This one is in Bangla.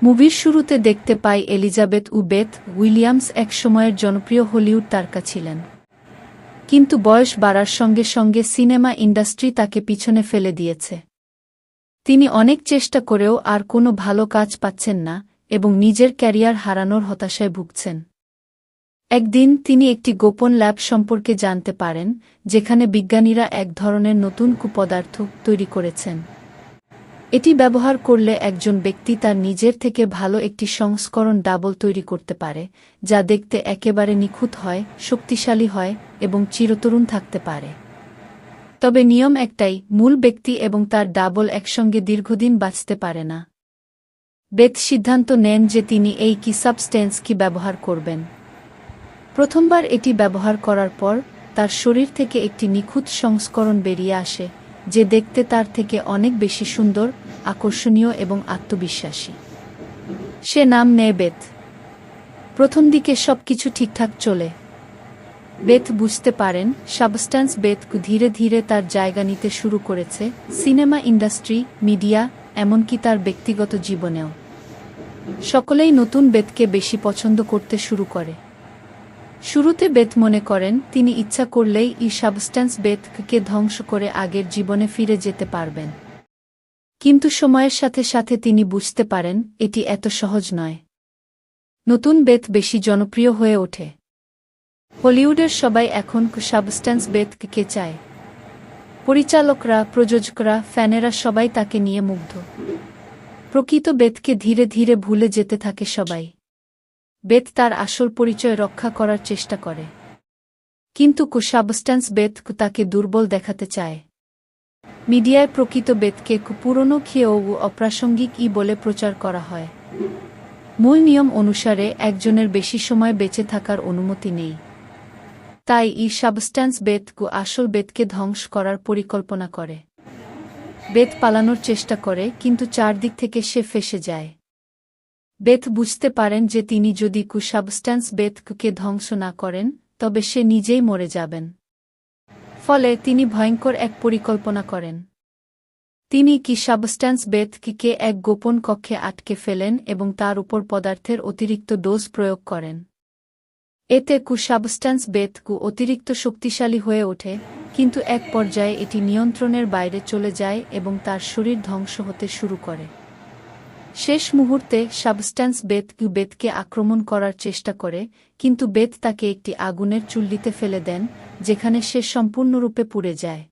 মুভির শুরুতে দেখতে পাই এলিজাবেথ বেথ উইলিয়ামস এক সময়ের জনপ্রিয় হলিউড তারকা ছিলেন। কিন্তু বয়স বাড়ার সঙ্গে সঙ্গে সিনেমা ইন্ডাস্ট্রি তাকে পিছনে ফেলে দিয়েছে। তিনি অনেক চেষ্টা করেও আর কোনো ভালো কাজ পাচ্ছেন না এবং নিজের ক্যারিয়ার হারানোর হতাশায় ভুগছেন। একদিন তিনি একটি গোপন ল্যাব সম্পর্কে জানতে পারেন, যেখানে বিজ্ঞানীরা এক ধরনের নতুন কুপদার্থ তৈরি করেছেন। এটি ব্যবহার করলে একজন ব্যক্তি তার নিজের থেকে ভালো একটি সংস্করণ ডাবল তৈরি করতে পারে, যা দেখতে একেবারে নিখুঁত হয়, শক্তিশালী হয় এবং চিরতরুণ থাকতে পারে। তবে নিয়ম একটাই, মূল ব্যক্তি এবং তার ডাবল একসঙ্গে দীর্ঘদিন বাঁচতে পারে না। বেথ সিদ্ধান্ত নেন যে তিনি এই সাবস্টেন্স ব্যবহার করবেন। প্রথমবার এটি ব্যবহার করার পর তার শরীর থেকে একটি নিখুঁত সংস্করণ বেরিয়ে আসে, যে দেখতে তার থেকে অনেক বেশি সুন্দর, আকর্ষণীয় এবং আত্মবিশ্বাসী। সে নাম নেয় বেথ। প্রথম দিকে সবকিছু ঠিকঠাক চলে। বেথ বুঝতে পারেন সাবস্ট্যান্স বেথ ধীরে ধীরে তার জায়গা নিতে শুরু করেছে সিনেমা ইন্ডাস্ট্রি, মিডিয়া, এমনকি তার ব্যক্তিগত জীবনেও। সকলেই নতুন বেথকে বেশি পছন্দ করতে শুরু করে। শুরুতে বেথ মনে করেন তিনি ইচ্ছা করলেই সাবস্ট্যান্স বেথকে ধ্বংস করে আগের জীবনে ফিরে যেতে পারবেন। কিন্তু সময়ের সাথে সাথে তিনি বুঝতে পারেন এটি এত সহজ নয়। নতুন বেথ বেশি জনপ্রিয় হয়ে ওঠে। হলিউডের সবাই এখন সাবস্ট্যান্স বেথকে চায়। পরিচালকরা, প্রযোজকরা, ফ্যানেরা সবাই তাকে নিয়ে মুগ্ধ। প্রকৃত বেথকে ধীরে ধীরে ভুলে যেতে থাকে সবাই। বেথ তার আসল পরিচয় রক্ষা করার চেষ্টা করে, কিন্তু সাবস্ট্যান্স বেথ তাকে দুর্বল দেখাতে চায়। মিডিয়ায় প্রকৃত বেথকে পুরনো খেয়েও অপ্রাসঙ্গিক বলে প্রচার করা হয়। মূল নিয়ম অনুসারে একজনের বেশি সময় বেঁচে থাকার অনুমতি নেই। তাই সাবস্ট্যান্স বেথ আসল বেথকে ধ্বংস করার পরিকল্পনা করে। বেথ পালানোর চেষ্টা করে, কিন্তু চারদিক থেকে সে ফেঁসে যায়। বেথ বুঝতে পারেন যে তিনি যদি সাবস্ট্যান্স বেথকে ধ্বংস না করেন তবে সে নিজেই মরে যাবেন। ফলে তিনি ভয়ঙ্কর এক পরিকল্পনা করেন। তিনি সাবস্ট্যান্স বেথকে এক গোপন কক্ষে আটকে ফেলেন এবং তার উপর পদার্থের অতিরিক্ত ডোজ প্রয়োগ করেন। এতে সাবস্ট্যান্স বেথ অতিরিক্ত শক্তিশালী হয়ে ওঠে, কিন্তু এক পর্যায়ে এটি নিয়ন্ত্রণের বাইরে চলে যায় এবং তার শরীর ধ্বংস হতে শুরু করে। শেষ মুহূর্তে সাবস্ট্যান্স বেথকে আক্রমণ করার চেষ্টা করে, কিন্তু বেথ তাকে একটি আগুনের চুল্লিতে ফেলে দেন, যেখানে সে সম্পূর্ণরূপে পুড়ে যায়।